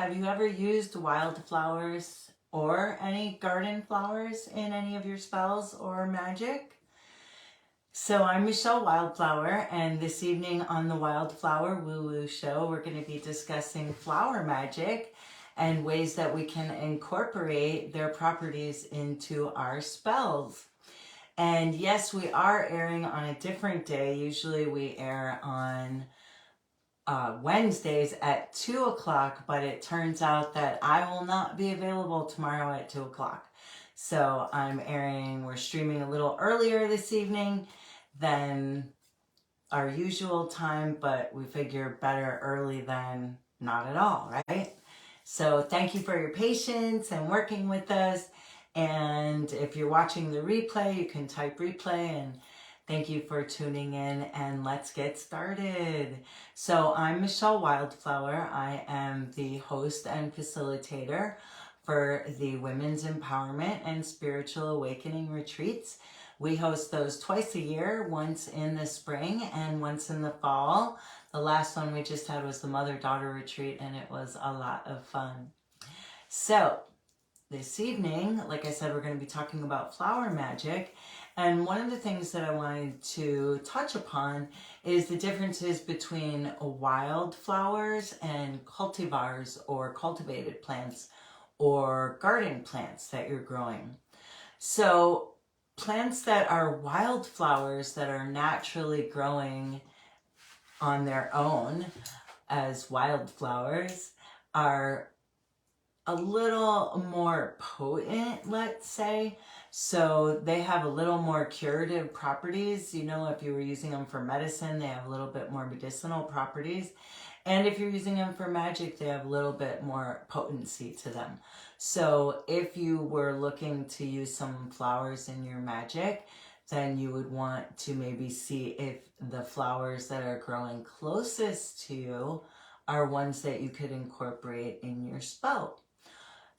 Have you ever used wildflowers or any garden flowers in any of your spells or magic? So I'm Michelle Wildflower, and this evening on the Wildflower Woo Woo Show, we're going to be discussing flower magic and ways that we can incorporate their properties into our spells. And yes, we are airing on a different day. Usually we air on Wednesdays at 2 o'clock, but it turns out that I will not be available tomorrow at 2 o'clock. So we're streaming a little earlier this evening than our usual time, but we figure better early than not at all, right? So thank you for your patience and working with us. And if you're watching the replay, you can type replay, and thank you for tuning in, and let's get started. So I'm Michelle Wildflower. I am the host and facilitator for the Women's Empowerment and Spiritual Awakening Retreats. We host those twice a year, once in the spring and once in the fall. The last one we just had was the Mother-Daughter Retreat, and it was a lot of fun. So this evening, like I said, we're going to be talking about flower magic. And one of the things that I wanted to touch upon is the differences between wildflowers and cultivars, or cultivated plants, or garden plants that you're growing. So plants that are wildflowers, that are naturally growing on their own as wildflowers, are a little more potent, let's say. So they have a little more curative properties. You know, if you were using them for medicine, they have a little bit more medicinal properties. And if you're using them for magic, they have a little bit more potency to them. So if you were looking to use some flowers in your magic, then you would want to maybe see if the flowers that are growing closest to you are ones that you could incorporate in your spell.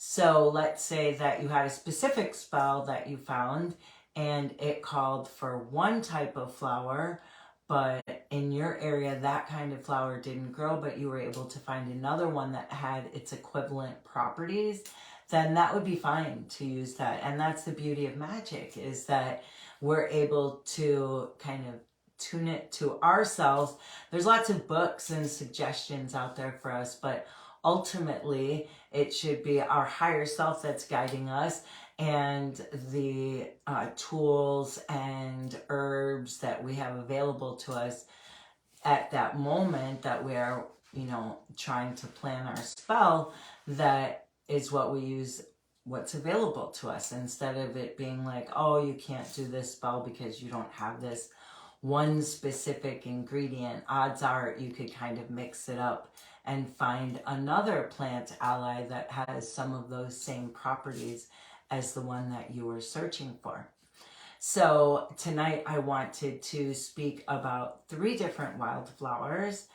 So let's say that you had a specific spell that you found and it called for one type of flower, but in your area that kind of flower didn't grow, but you were able to find another one that had its equivalent properties, then that would be fine to use that. And that's the beauty of magic, is that we're able to kind of tune it to ourselves. There's lots of books and suggestions out there for us, but ultimately it should be our higher self that's guiding us, and the tools and herbs that we have available to us at that moment that we are, trying to plan our spell, that is what we use, what's available to us, instead of it being like, oh, you can't do this spell because you don't have this one specific ingredient. Odds are you could kind of mix it up and find another plant ally that has some of those same properties as the one that you were searching for. So tonight I wanted to speak about 3 different wildflowers.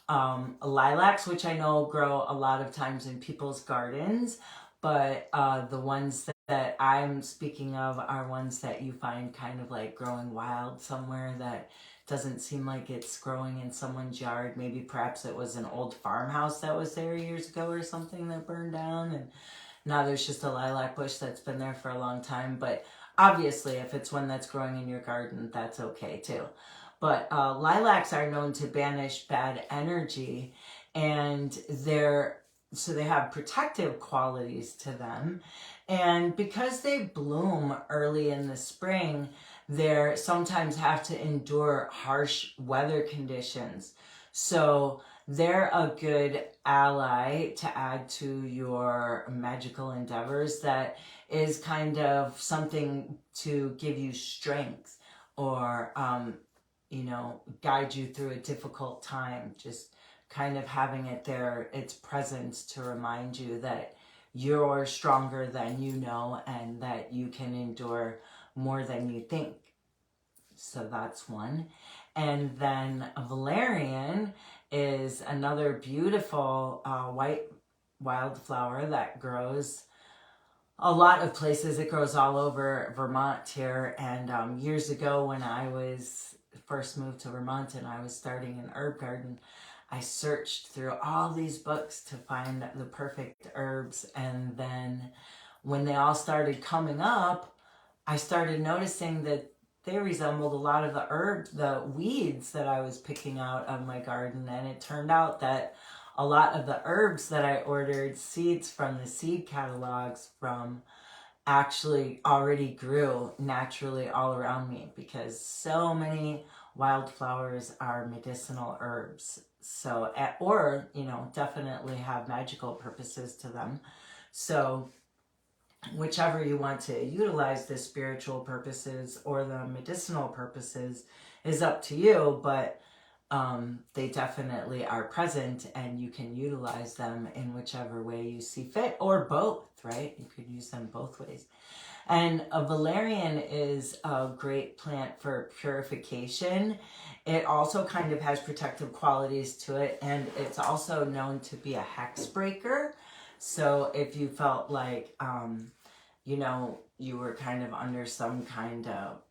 Lilacs, which I know grow a lot of times in people's gardens, but the ones that I'm speaking of are ones that you find kind of like growing wild somewhere, that doesn't seem like it's growing in someone's yard. Maybe perhaps it was an old farmhouse that was there years ago or something that burned down, and now there's just a lilac bush that's been there for a long time. But obviously if it's one that's growing in your garden, that's okay too. But lilacs are known to banish bad energy, and so they have protective qualities to them. And because they bloom early in the spring, they sometimes have to endure harsh weather conditions. So they're a good ally to add to your magical endeavors. That is kind of something to give you strength, or guide you through a difficult time. Just kind of having it there, its presence, to remind you that you're stronger than you know, and that you can endure more than you think. So that's one. And then valerian is another beautiful white wildflower that grows a lot of places. It grows all over Vermont here. And years ago, when I was first moved to Vermont and I was starting an herb garden, I searched through all these books to find the perfect herbs, and then when they all started coming up, I started noticing that they resembled a lot of the herbs, the weeds that I was picking out of my garden. And it turned out that a lot of the herbs that I ordered seeds from the seed catalogs from actually already grew naturally all around me, because so many wildflowers are medicinal herbs. So, or, definitely have magical purposes to them. So whichever you want to utilize, the spiritual purposes or the medicinal purposes, is up to you, but they definitely are present, and you can utilize them in whichever way you see fit, or both, right? You could use them both ways. And a valerian is a great plant for purification. It also kind of has protective qualities to it, and it's also known to be a hex breaker. So if you felt like, you were kind of under some kind of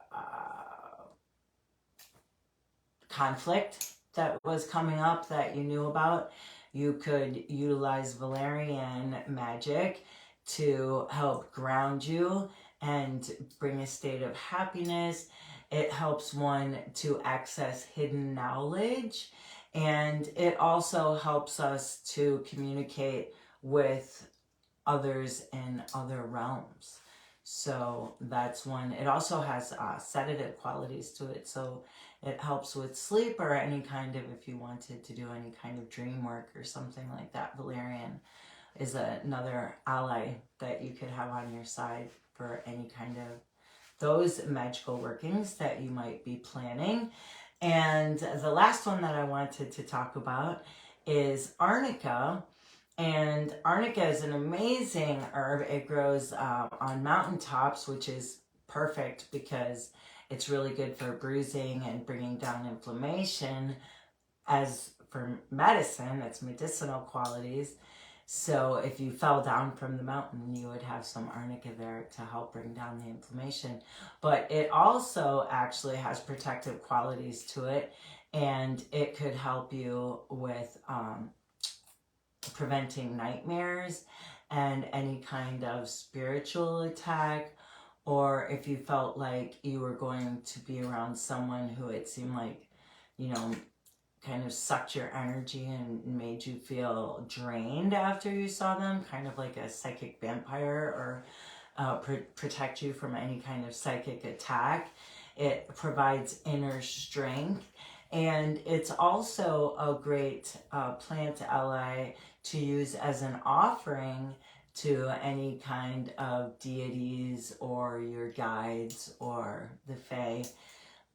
conflict that was coming up that you knew about, you could utilize valerian magic to help ground you and bring a state of happiness. It helps one to access hidden knowledge, and it also helps us to communicate with others in other realms. So that's one. It also has sedative qualities to it, so it helps with sleep, or any kind of, if you wanted to do any kind of dream work or something like that, valerian is another ally that you could have on your side for any kind of those magical workings that you might be planning. And the last one that I wanted to talk about is arnica. And arnica is an amazing herb. It grows on mountaintops, which is perfect because it's really good for bruising and bringing down inflammation. As for medicine, it's medicinal qualities. So if you fell down from the mountain, you would have some arnica there to help bring down the inflammation. But it also actually has protective qualities to it, and it could help you with preventing nightmares and any kind of spiritual attack. Or if you felt like you were going to be around someone who it seemed like, kind of sucked your energy and made you feel drained after you saw them, kind of like a psychic vampire, or protect you from any kind of psychic attack. It provides inner strength, and it's also a great plant ally to use as an offering to any kind of deities or your guides or the fae.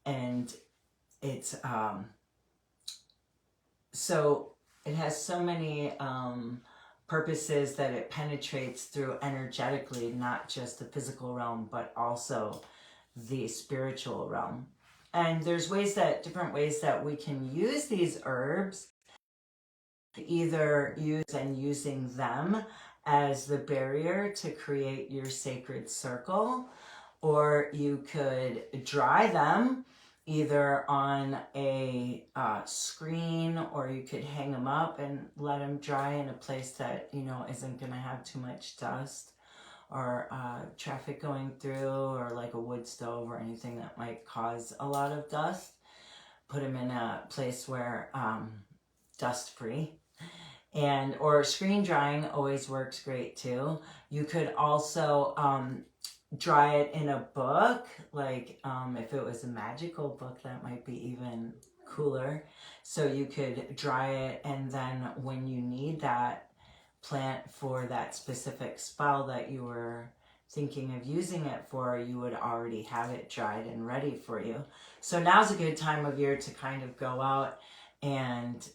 And it's so it has so many purposes that it penetrates through energetically, not just the physical realm, but also the spiritual realm. And there's different ways that we can use these herbs, either using them as the barrier to create your sacred circle, or you could dry them either on a screen, or you could hang them up and let them dry in a place that isn't going to have too much dust or traffic going through, or like a wood stove or anything that might cause a lot of dust. Put them in a place where dust free. And or screen drying always works great too. You could also dry it in a book, like if it was a magical book, that might be even cooler. So you could dry it, and then when you need that plant for that specific spell that you were thinking of using it for, you would already have it dried and ready for you. So now's a good time of year to kind of go out and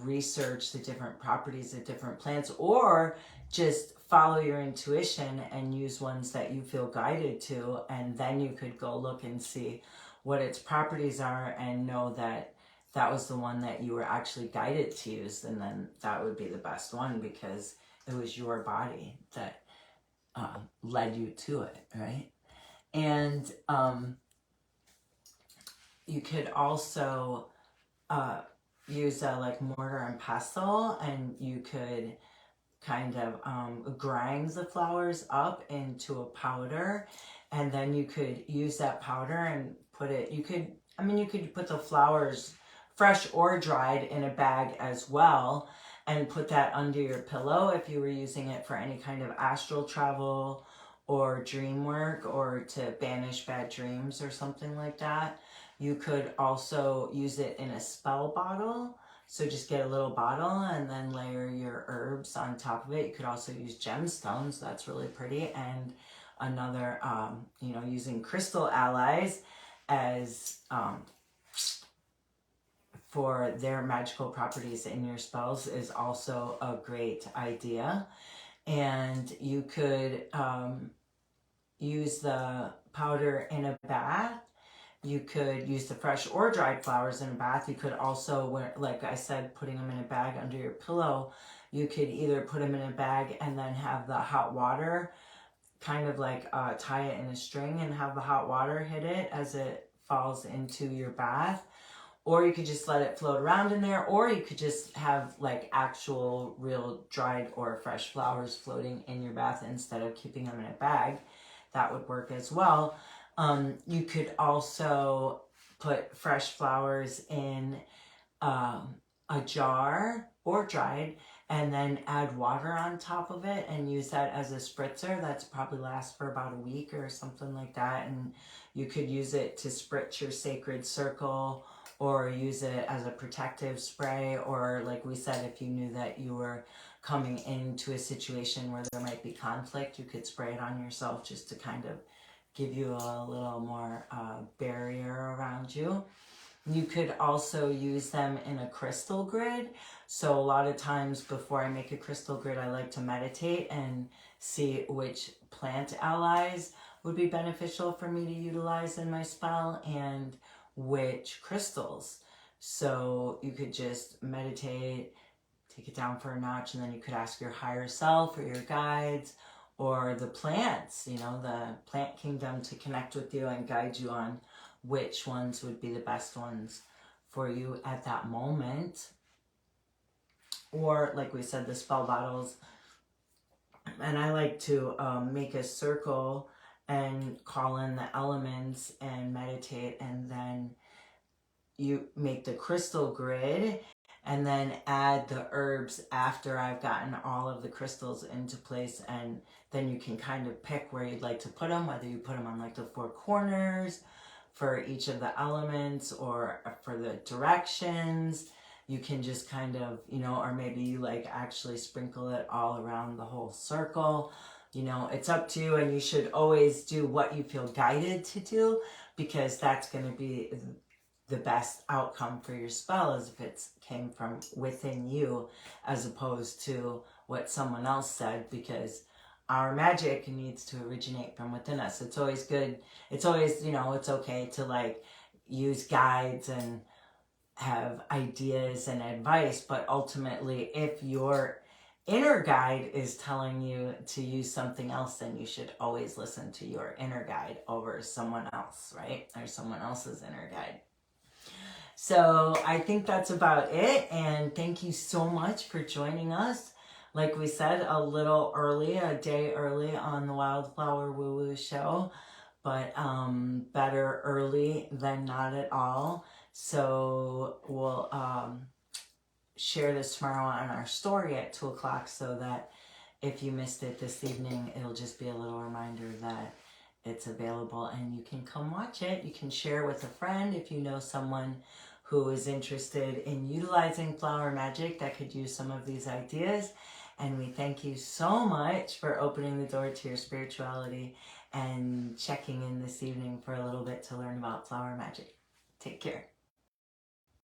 research the different properties of different plants, or just follow your intuition and use ones that you feel guided to, and then you could go look and see what its properties are and know that that was the one that you were actually guided to use, and then that would be the best one because it was your body that led you to it, right? And you could also use a like mortar and pestle, and you could kind of grind the flowers up into a powder, and then you could use that powder and put it, you could put the flowers fresh or dried in a bag as well, and put that under your pillow if you were using it for any kind of astral travel or dream work or to banish bad dreams or something like that. You could also use it in a spell bottle. So just get a little bottle and then layer your herbs on top of it. You could also use gemstones. That's really pretty. And another, using crystal allies as for their magical properties in your spells is also a great idea. And you could use the powder in a bath. You could use the fresh or dried flowers in a bath. You could also, like I said, putting them in a bag under your pillow. You could either put them in a bag and then have the hot water, kind of like tie it in a string and have the hot water hit it as it falls into your bath. Or you could just let it float around in there, or you could just have like actual real dried or fresh flowers floating in your bath instead of keeping them in a bag. That would work as well. You could also put fresh flowers in a jar or dried, and then add water on top of it and use that as a spritzer. That's probably lasts for about a week or something like that. And you could use it to spritz your sacred circle, or use it as a protective spray, or like we said, if you knew that you were coming into a situation where there might be conflict, you could spray it on yourself just to kind of give you a little more barrier around you. You could also use them in a crystal grid. So a lot of times before I make a crystal grid, I like to meditate and see which plant allies would be beneficial for me to utilize in my spell and which crystals. So you could just meditate, take it down for a notch, and then you could ask your higher self or your guides or the plants, the plant kingdom, to connect with you and guide you on which ones would be the best ones for you at that moment. Or like we said, the spell bottles. And I like to make a circle and call in the elements and meditate, and then you make the crystal grid and then add the herbs after I've gotten all of the crystals into place, and then you can kind of pick where you'd like to put them, whether you put them on like the four corners for each of the elements or for the directions. You can just kind of, or maybe you like actually sprinkle it all around the whole circle. It's up to you, and you should always do what you feel guided to do, because that's going to be the best outcome for your spell, is if it came from within you as opposed to what someone else said, because our magic needs to originate from within us. It's always good. It's always, it's okay to like use guides and have ideas and advice, but ultimately if your inner guide is telling you to use something else, then you should always listen to your inner guide over someone else, right? Or someone else's inner guide. So I think that's about it, and thank you so much for joining us. Like we said, a little early, a day early on the Wildflower Woo Woo show, but better early than not at all. So we'll share this tomorrow on our story at 2 o'clock, so that if you missed it this evening, it'll just be a little reminder that it's available and you can come watch it. You can share with a friend if you know someone who is interested in utilizing flower magic that could use some of these ideas. And we thank you so much for opening the door to your spirituality and checking in this evening for a little bit to learn about flower magic. Take care.